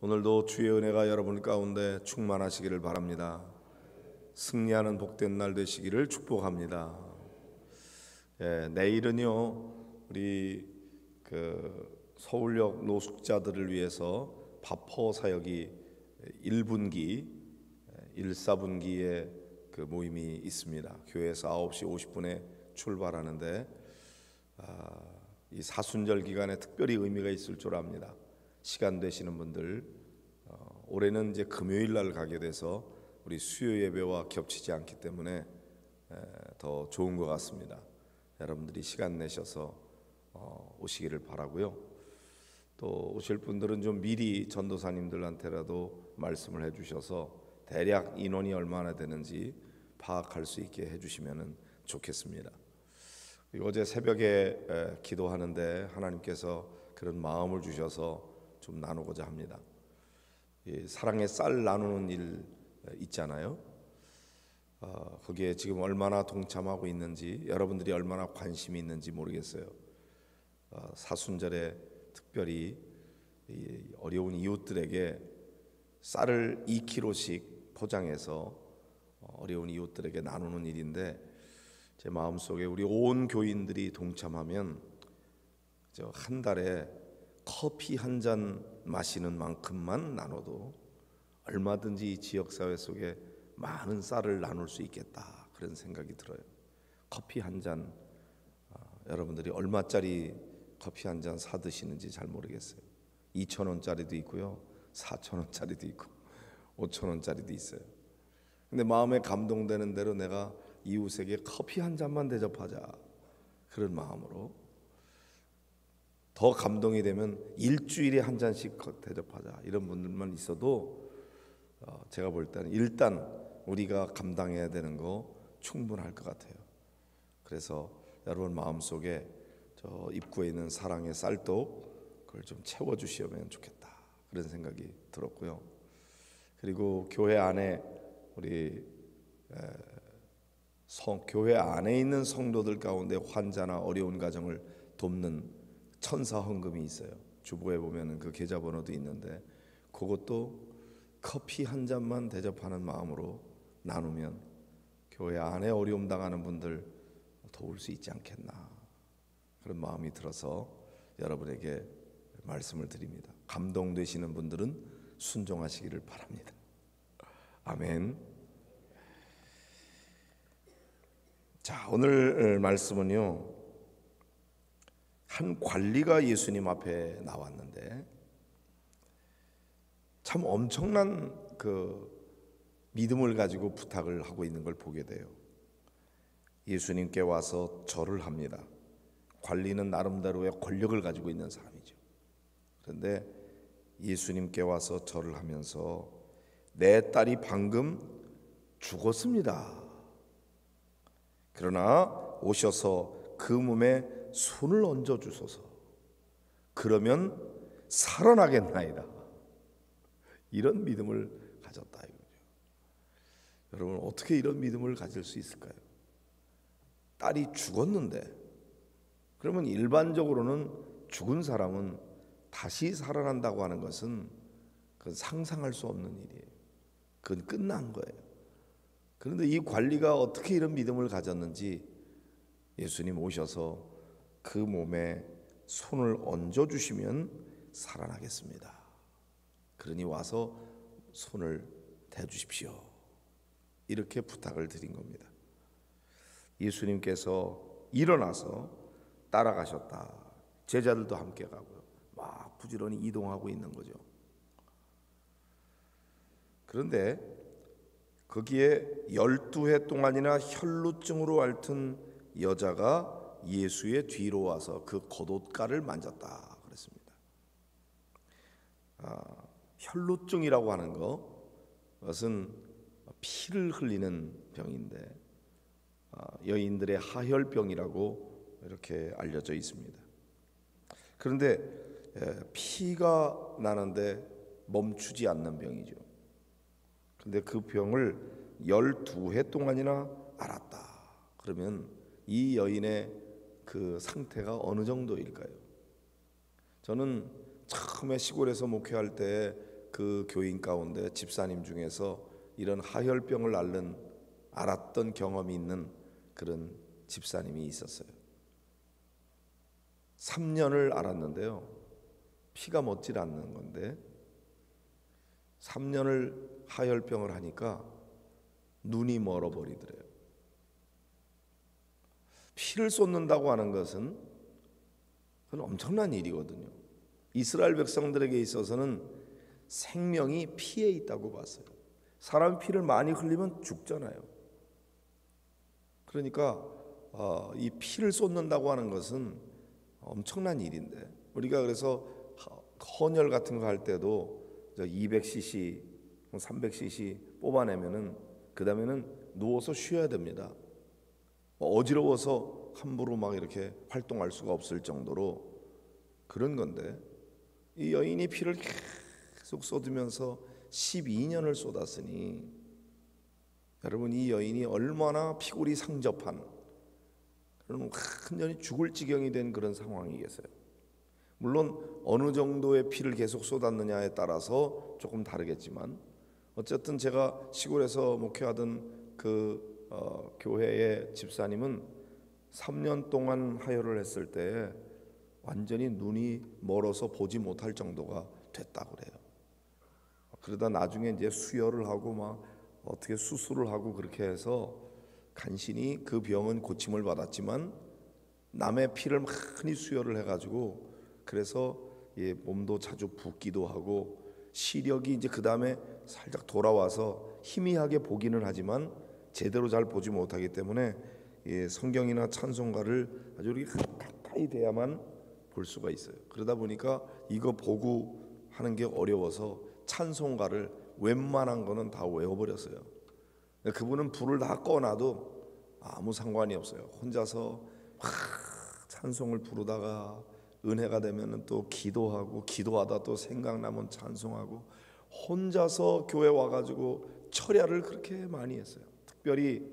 오늘도 주의 은혜가 여러분 가운데 충만하시기를 바랍니다. 승리하는 복된 날 되시기를 축복합니다. 내일은요 우리 서울역 노숙자들을 위해서 바포 사역이 1분기 1사분기에 그 모임이 있습니다. 교회에서 9시 50분에 출발하는데 이 사순절 기간에 특별히 의미가 있을 줄 압니다. 시간 되시는 분들 올해는 이제 금요일 날 가게 돼서 우리 수요 예배와 겹치지 않기 때문에 더 좋은 것 같습니다. 여러분들이 시간 내셔서 오시기를 바라고요. 또 오실 분들은 좀 미리 전도사님들한테라도 말씀을 해주셔서 대략 인원이 얼마나 되는지 파악할 수 있게 해주시면 좋겠습니다. 어제 새벽에 기도하는데 하나님께서 그런 마음을 주셔서 좀 나누고자 합니다. 사랑의 쌀 나누는 일 있잖아요. 거기에 지금 얼마나 동참하고 있는지, 여러분들이 얼마나 관심이 있는지 모르겠어요. 사순절에 특별히 어려운 이웃들에게 쌀을 2kg씩 포장해서 어려운 이웃들에게 나누는 일인데, 제 마음속에 우리 온 교인들이 동참하면 한 달에 커피 한 잔 마시는 만큼만 나눠도 얼마든지 이 지역사회 속에 많은 쌀을 나눌 수 있겠다, 그런 생각이 들어요. 커피 한 잔, 여러분들이 얼마짜리 커피 한 잔 사 드시는지 잘 모르겠어요. 2,000원짜리도 있고요, 4,000원짜리도 있고 5,000원짜리도 있어요. 근데 마음에 감동되는 대로 내가 이웃에게 커피 한 잔만 대접하자, 그런 마음으로, 더 감동이 되면 일주일에 한 잔씩 대접하자, 이런 분들만 있어도 제가 볼 때는 일단 우리가 감당해야 되는 거 충분할 것 같아요. 그래서 여러분 마음속에 저 입구에 있는 사랑의 쌀떡, 그걸 좀 채워주시면 좋겠다, 그런 생각이 들었고요. 그리고 교회 안에 우리 교회 안에 있는 성도들 가운데 환자나 어려운 가정을 돕는 천사 헌금이 있어요. 주보에 보면 그 계좌번호도 있는데, 그것도 커피 한 잔만 대접하는 마음으로 나누면 교회 안에 어려움 당하는 분들 도울 수 있지 않겠나, 그런 마음이 들어서 여러분에게 말씀을 드립니다. 감동되시는 분들은 순종하시기를 바랍니다. 아멘. 자, 오늘 말씀은요, 한 관리가 예수님 앞에 나왔는데 참 엄청난 그 믿음을 가지고 부탁을 하고 있는 걸 보게 돼요. 예수님께 와서 절을 합니다. 관리는 나름대로의 권력을 가지고 있는 사람이죠. 그런데 예수님께 와서 절을 하면서 내 딸이 방금 죽었습니다. 그러나 오셔서 그 몸에 손을 얹어 주소서. 그러면 살아나겠나이다. 이런 믿음을 가졌다 이거죠. 여러분, 어떻게 이런 믿음을 가질 수 있을까요? 딸이 죽었는데, 그러면 일반적으로는 죽은 사람은 다시 살아난다고 하는 것은 그건 상상할 수 없는 일이에요. 그건 끝난 거예요. 그런데 이 관리가 어떻게 이런 믿음을 가졌는지 예수님 오셔서 그 몸에 손을 얹어주시면 살아나겠습니다. 그러니 와서 손을 대주십시오, 이렇게 부탁을 드린 겁니다. 예수님께서 일어나서 따라가셨다. 제자들도 함께 가고요. 막 부지런히 이동하고 있는 거죠. 그런데 거기에 12해 동안이나 혈루증으로 앓던 여자가 예수의 뒤로 와서 그 겉옷가를 만졌다 그랬습니다. 혈루증이라고 하는 것은 피를 흘리는 병인데 여인들의 하혈병이라고 이렇게 알려져 있습니다. 그런데 피가 나는데 멈추지 않는 병이죠. 그런데 그 병을 12해 동안이나 앓았다. 그러면 이 여인의 그 상태가 어느 정도일까요? 저는 처음에 시골에서 목회할 때 그 교인 가운데 집사님 중에서 이런 하혈병을 알았던 경험이 있는 그런 집사님이 있었어요. 3년을 앓았는데요, 피가 멎질 않는 건데 3년을 하혈병을 하니까 눈이 멀어버리더래요. 피를 쏟는다고 하는 것은 그건 엄청난 일이거든요. 이스라엘 백성들에게 있어서는 생명이 피에 있다고 봤어요. 사람이 피를 많이 흘리면 죽잖아요. 그러니까 이 피를 쏟는다고 하는 것은 엄청난 일인데, 우리가 그래서 헌혈 같은 거 할 때도 200cc, 300cc 뽑아내면은 그 다음에는 누워서 쉬어야 됩니다. 어지러워서 함부로 막 이렇게 활동할 수가 없을 정도로 그런 건데, 이 여인이 피를 계속 쏟으면서 12년을 쏟았으니 여러분, 이 여인이 얼마나 피골이 상접한, 그런 완전히 죽을 지경이 된 그런 상황이겠어요. 물론 어느 정도의 피를 계속 쏟았느냐에 따라서 조금 다르겠지만, 어쨌든 제가 시골에서 목회하던 그 교회의 집사님은 3년 동안 하혈을 했을 때 완전히 눈이 멀어서 보지 못할 정도가 됐다고 그래요. 그러다 나중에 이제 수혈을 하고 막 어떻게 수술을 하고 그렇게 해서 간신히 그 병은 고침을 받았지만, 남의 피를 많이 수혈을 해가지고 그래서 몸도 자주 붓기도 하고 시력이 이제 그 다음에 살짝 돌아와서 희미하게 보기는 하지만 제대로 잘 보지 못하기 때문에 성경이나 찬송가를 아주 이렇게 가까이 돼야만 볼 수가 있어요. 그러다 보니까 이거 보고 하는 게 어려워서 찬송가를 웬만한 거는 다 외워버렸어요. 그분은 불을 다 꺼놔도 아무 상관이 없어요. 혼자서 찬송을 부르다가 은혜가 되면 또 기도하고, 기도하다 또 생각나면 찬송하고, 혼자서 교회 와가지고 철야를 그렇게 많이 했어요. 특별히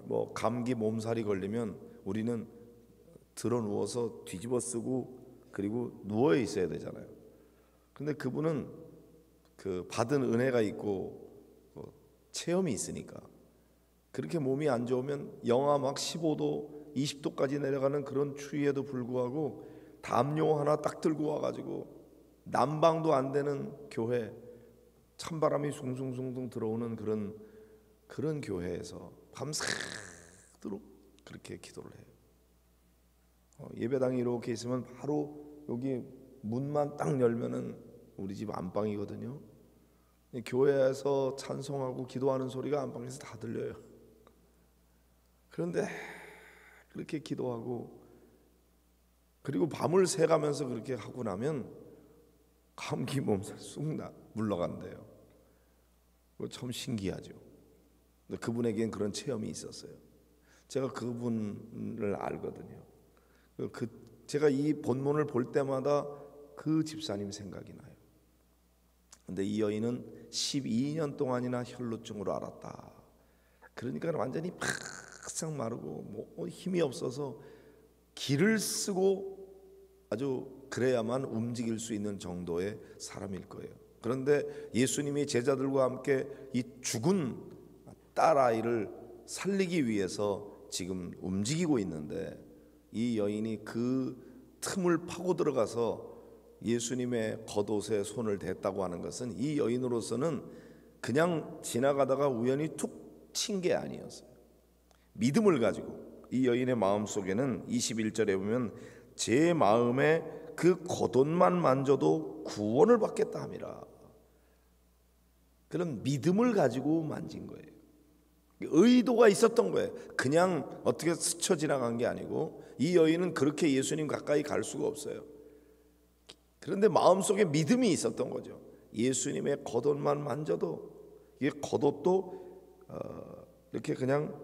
뭐 감기 몸살이 걸리면 우리는 들어 누워서 뒤집어 쓰고 그리고 누워 있어야 되잖아요. 근데 그분은 그 받은 은혜가 있고 체험이 있으니까, 그렇게 몸이 안 좋으면 영하 막 15도 20도까지 내려가는 그런 추위에도 불구하고 담요 하나 딱 들고 와가지고 난방도 안 되는 교회, 찬바람이 숭숭숭숭 들어오는 그런 교회에서 밤새도록 그렇게 기도를 해요. 예배당이 이렇게 있으면 바로 여기 문만 딱 열면은 우리 집 안방이거든요. 교회에서 찬송하고 기도하는 소리가 안방에서 다 들려요. 그런데 그렇게 기도하고 그리고 밤을 새가면서 그렇게 하고 나면 감기 몸살 쑥 물러간대요. 그거 참 신기하죠. 근데 그분에겐 그런 체험이 있었어요. 제가 그분을 알거든요. 제가 이 본문을 볼 때마다 그 집사님 생각이 나요. 근데 이 여인은 12년 동안이나 혈루증으로 앓았다. 그러니까 완전히 팍싹 마르고 뭐 힘이 없어서 기를 쓰고 아주 그래야만 움직일 수 있는 정도의 사람일 거예요. 그런데 예수님이 제자들과 함께 이 죽은 딸아이를 살리기 위해서 지금 움직이고 있는데, 이 여인이 그 틈을 파고 들어가서 예수님의 겉옷에 손을 댔다고 하는 것은 이 여인으로서는 그냥 지나가다가 우연히 툭 친 게 아니었어요. 믿음을 가지고, 이 여인의 마음속에는 21절에 보면 제 마음에 그 겉옷만 만져도 구원을 받겠다 함이라. 그런 믿음을 가지고 만진 거예요. 의도가 있었던 거예요. 그냥 어떻게 스쳐 지나간 게 아니고, 이 여인은 그렇게 예수님 가까이 갈 수가 없어요. 그런데 마음속에 믿음이 있었던 거죠. 예수님의 겉옷만 만져도, 이게 겉옷도 이렇게 그냥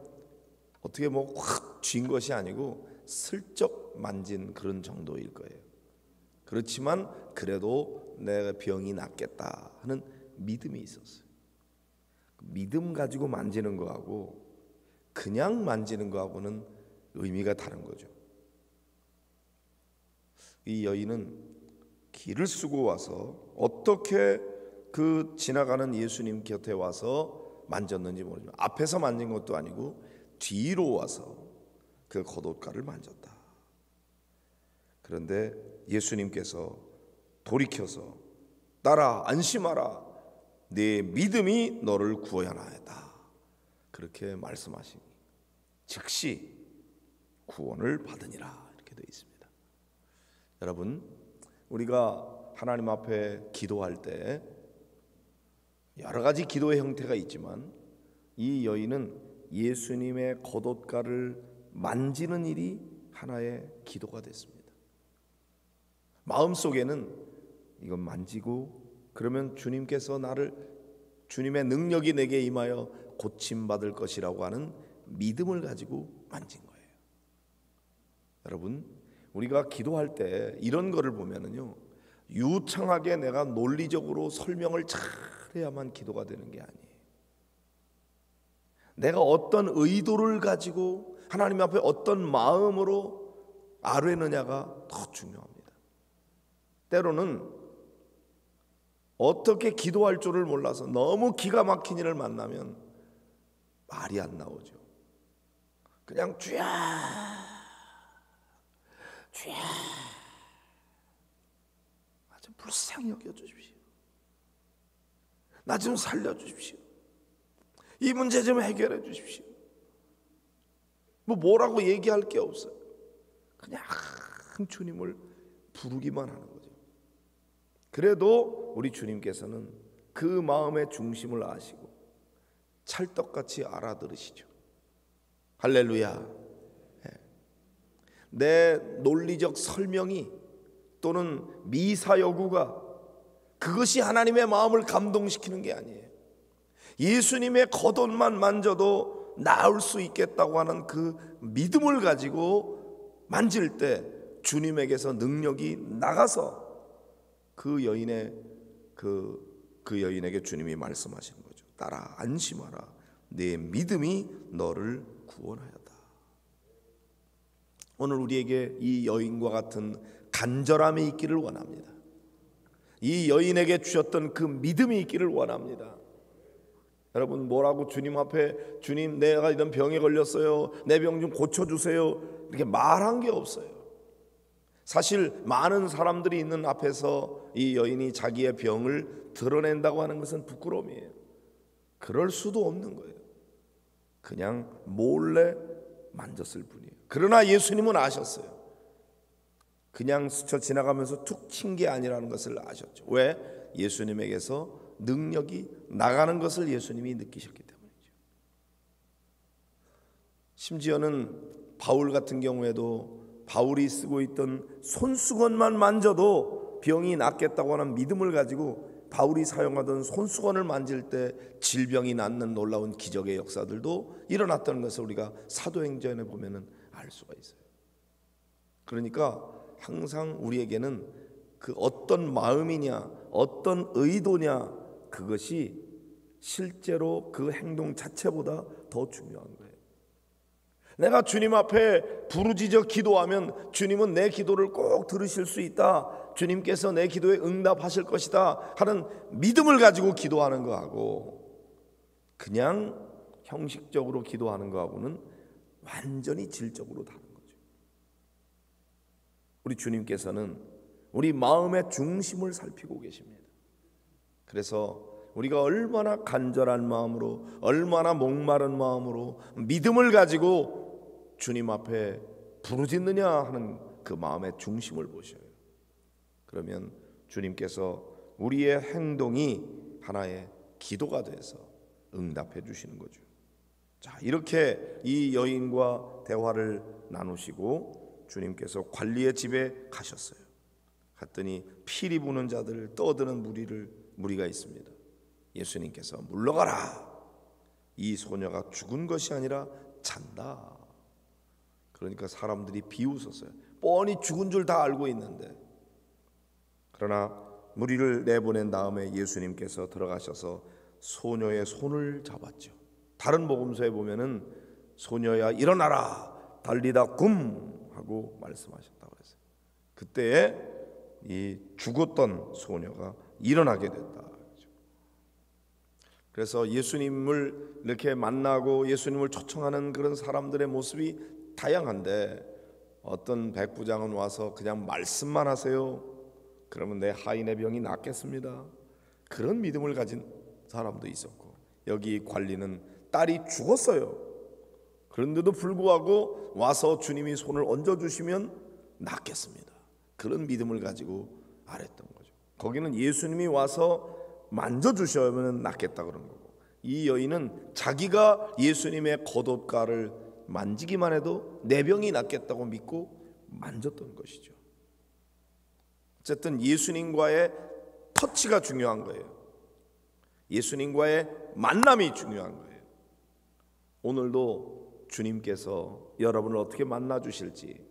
어떻게 뭐 확 쥔 것이 아니고 슬쩍 만진 그런 정도일 거예요. 그렇지만 그래도 내가 병이 낫겠다 하는 믿음이 있었어요. 믿음 가지고 만지는 거하고 그냥 만지는 거하고는 의미가 다른 거죠. 이 여인은 길을 쓰고 와서 어떻게 그 지나가는 예수님 곁에 와서 만졌는지 모르지만 앞에서 만진 것도 아니고 뒤로 와서 그 겉옷가를 만졌다. 그런데 예수님께서 돌이켜서 따라 안심하라, 네 믿음이 너를 구원하였다, 그렇게 말씀하시니 즉시 구원을 받으니라, 이렇게 되어 있습니다. 여러분, 우리가 하나님 앞에 기도할 때 여러 가지 기도의 형태가 있지만 이 여인은 예수님의 겉옷가를 만지는 일이 하나의 기도가 됐습니다. 마음속에는 이건 만지고 그러면 주님께서 주님의 능력이 내게 임하여 고침받을 것이라고 하는 믿음을 가지고 만진 거예요. 여러분, 우리가 기도할 때 이런 거를 보면은요, 유창하게 내가 논리적으로 설명을 잘해야만 기도가 되는 게 아니에요. 내가 어떤 의도를 가지고 하나님 앞에 어떤 마음으로 아뢰느냐가 더 중요합니다. 때로는 어떻게 기도할 줄을 몰라서 너무 기가 막힌 일을 만나면 말이 안 나오죠. 그냥 주야 주야, 나 좀 불쌍히 여겨주십시오. 나 좀 살려주십시오. 이 문제 좀 해결해 주십시오. 뭐라고 얘기할 게 없어요. 그냥 주님을 부르기만 하는 거죠. 그래도 우리 주님께서는 그 마음의 중심을 아시고 찰떡같이 알아들으시죠. 할렐루야. 내 논리적 설명이 또는 미사여구가 그것이 하나님의 마음을 감동시키는 게 아니에요. 예수님의 겉옷만 만져도 나을 수 있겠다고 하는 그 믿음을 가지고 만질 때 주님에게서 능력이 나가서 그 여인에게 주님이 말씀하시는 거죠. 따라 안심하라, 내 믿음이 너를 구원하였다. 오늘 우리에게 이 여인과 같은 간절함이 있기를 원합니다. 이 여인에게 주셨던 그 믿음이 있기를 원합니다. 여러분, 뭐라고 주님 앞에 주님 내가 이런 병에 걸렸어요, 내 병 좀 고쳐주세요, 이렇게 말한 게 없어요. 사실 많은 사람들이 있는 앞에서 이 여인이 자기의 병을 드러낸다고 하는 것은 부끄러움이에요. 그럴 수도 없는 거예요. 그냥 몰래 만졌을 뿐이에요. 그러나 예수님은 아셨어요. 그냥 스쳐 지나가면서 툭 친 게 아니라는 것을 아셨죠. 왜? 예수님에게서 능력이 나가는 것을 예수님이 느끼셨기 때문이죠. 심지어는 바울 같은 경우에도 바울이 쓰고 있던 손수건만 만져도 병이 낫겠다고 하는 믿음을 가지고 바울이 사용하던 손수건을 만질 때 질병이 낫는 놀라운 기적의 역사들도 일어났다는 것을 우리가 사도행전에 보면은 알 수가 있어요. 그러니까 항상 우리에게는 그 어떤 마음이냐, 어떤 의도냐, 그것이 실제로 그 행동 자체보다 더 중요한 거예요. 내가 주님 앞에 부르짖어 기도하면 주님은 내 기도를 꼭 들으실 수 있다, 주님께서 내 기도에 응답하실 것이다 하는 믿음을 가지고 기도하는 거하고 그냥 형식적으로 기도하는 거하고는 완전히 질적으로 다른 거죠. 우리 주님께서는 우리 마음의 중심을 살피고 계십니다. 그래서 우리가 얼마나 간절한 마음으로, 얼마나 목마른 마음으로 믿음을 가지고 주님 앞에 부르짖느냐 하는 그 마음의 중심을 보셔요. 그러면 주님께서 우리의 행동이 하나의 기도가 돼서 응답해 주시는 거죠. 자, 이렇게 이 여인과 대화를 나누시고 주님께서 관리의 집에 가셨어요. 갔더니 피리 부는 자들, 떠드는 무리가 있습니다. 예수님께서 물러가라, 이 소녀가 죽은 것이 아니라 잔다. 그러니까 사람들이 비웃었어요. 뻔히 죽은 줄 다 알고 있는데. 그러나 무리를 내보낸 다음에 예수님께서 들어가셔서 소녀의 손을 잡았죠. 다른 복음서에 보면은 소녀야 일어나라, 달리다 굼 하고 말씀하셨다고 했어요. 그때에 이 죽었던 소녀가 일어나게 됐다. 그래서 예수님을 이렇게 만나고 예수님을 초청하는 그런 사람들의 모습이 다양한데, 어떤 백부장은 와서 그냥 말씀만 하세요, 그러면 내 하인의 병이 낫겠습니다. 그런 믿음을 가진 사람도 있었고, 여기 관리는 딸이 죽었어요. 그런데도 불구하고 와서 주님이 손을 얹어주시면 낫겠습니다. 그런 믿음을 가지고 아랬던 거죠. 거기는 예수님이 와서 만져주셔야만 낫겠다 그런 거고, 이 여인은 자기가 예수님의 겉옷가를 만지기만 해도 내 병이 낫겠다고 믿고 만졌던 것이죠. 어쨌든 예수님과의 터치가 중요한 거예요. 예수님과의 만남이 중요한 거예요. 오늘도 주님께서 여러분을 어떻게 만나 주실지,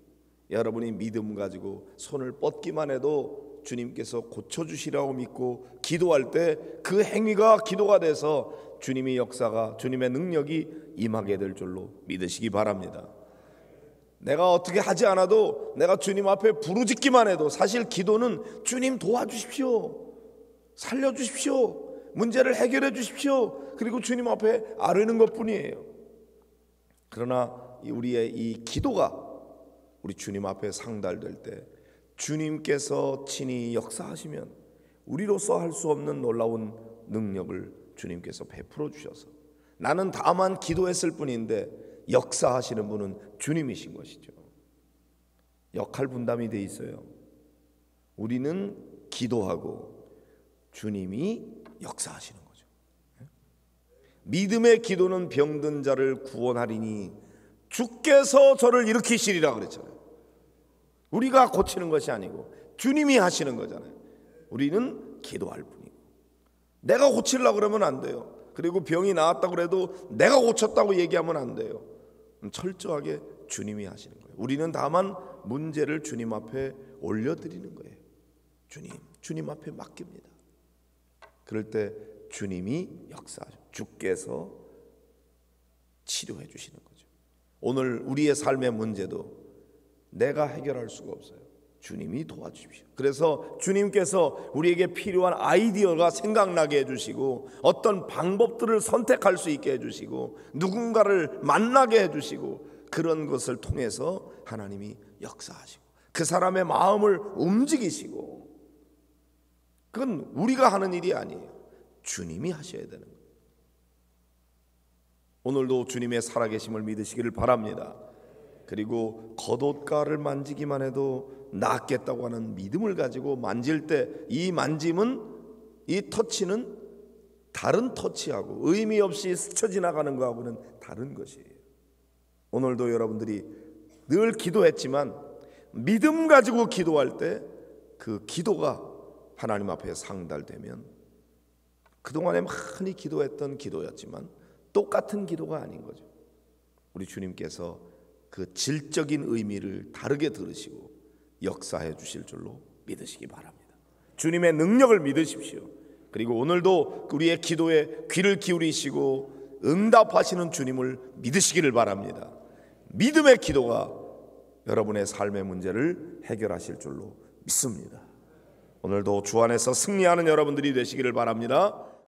여러분이 믿음 가지고 손을 뻗기만 해도 주님께서 고쳐주시라고 믿고 기도할 때 그 행위가 기도가 돼서 주님의 역사가, 주님의 능력이 임하게 될 줄로 믿으시기 바랍니다. 내가 어떻게 하지 않아도 내가 주님 앞에 부르짖기만 해도, 사실 기도는 주님 도와주십시오, 살려주십시오, 문제를 해결해 주십시오, 그리고 주님 앞에 아뢰는 것뿐이에요. 그러나 우리의 이 기도가 우리 주님 앞에 상달될 때 주님께서 친히 역사하시면 우리로서 할 수 없는 놀라운 능력을 주님께서 베풀어 주셔서, 나는 다만 기도했을 뿐인데 역사하시는 분은 주님이신 것이죠. 역할 분담이 돼 있어요. 우리는 기도하고 주님이 역사하시는 거죠. 믿음의 기도는 병든 자를 구원하리니 주께서 저를 일으키시리라 그랬잖아요. 우리가 고치는 것이 아니고 주님이 하시는 거잖아요. 우리는 기도할 뿐이고, 내가 고치려고 그러면 안 돼요. 그리고 병이 나았다고 그래도 내가 고쳤다고 얘기하면 안 돼요. 철저하게 주님이 하시는 거예요. 우리는 다만 문제를 주님 앞에 올려드리는 거예요. 주님 앞에 맡깁니다. 그럴 때 주님이 역사하죠. 주께서 치료해 주시는 거죠. 오늘 우리의 삶의 문제도 내가 해결할 수가 없어요. 주님이 도와주십시오. 그래서 주님께서 우리에게 필요한 아이디어가 생각나게 해주시고, 어떤 방법들을 선택할 수 있게 해주시고, 누군가를 만나게 해주시고, 그런 것을 통해서 하나님이 역사하시고 그 사람의 마음을 움직이시고, 그건 우리가 하는 일이 아니에요. 주님이 하셔야 되는 거예요. 오늘도 주님의 살아계심을 믿으시기를 바랍니다. 그리고 겉옷가를 만지기만 해도 낫겠다고 하는 믿음을 가지고 만질 때, 이 만짐은, 이 터치는 다른 터치하고 의미 없이 스쳐 지나가는 거하고는 다른 것이에요. 오늘도 여러분들이 늘 기도했지만 믿음 가지고 기도할 때 그 기도가 하나님 앞에 상달되면, 그동안에 많이 기도했던 기도였지만 똑같은 기도가 아닌 거죠. 우리 주님께서 그 질적인 의미를 다르게 들으시고 역사해 주실 줄로 믿으시기 바랍니다. 주님의 능력을 믿으십시오. 그리고 오늘도 우리의 기도에 귀를 기울이시고 응답하시는 주님을 믿으시기를 바랍니다. 믿음의 기도가 여러분의 삶의 문제를 해결하실 줄로 믿습니다. 오늘도 주 안에서 승리하는 여러분들이 되시기를 바랍니다.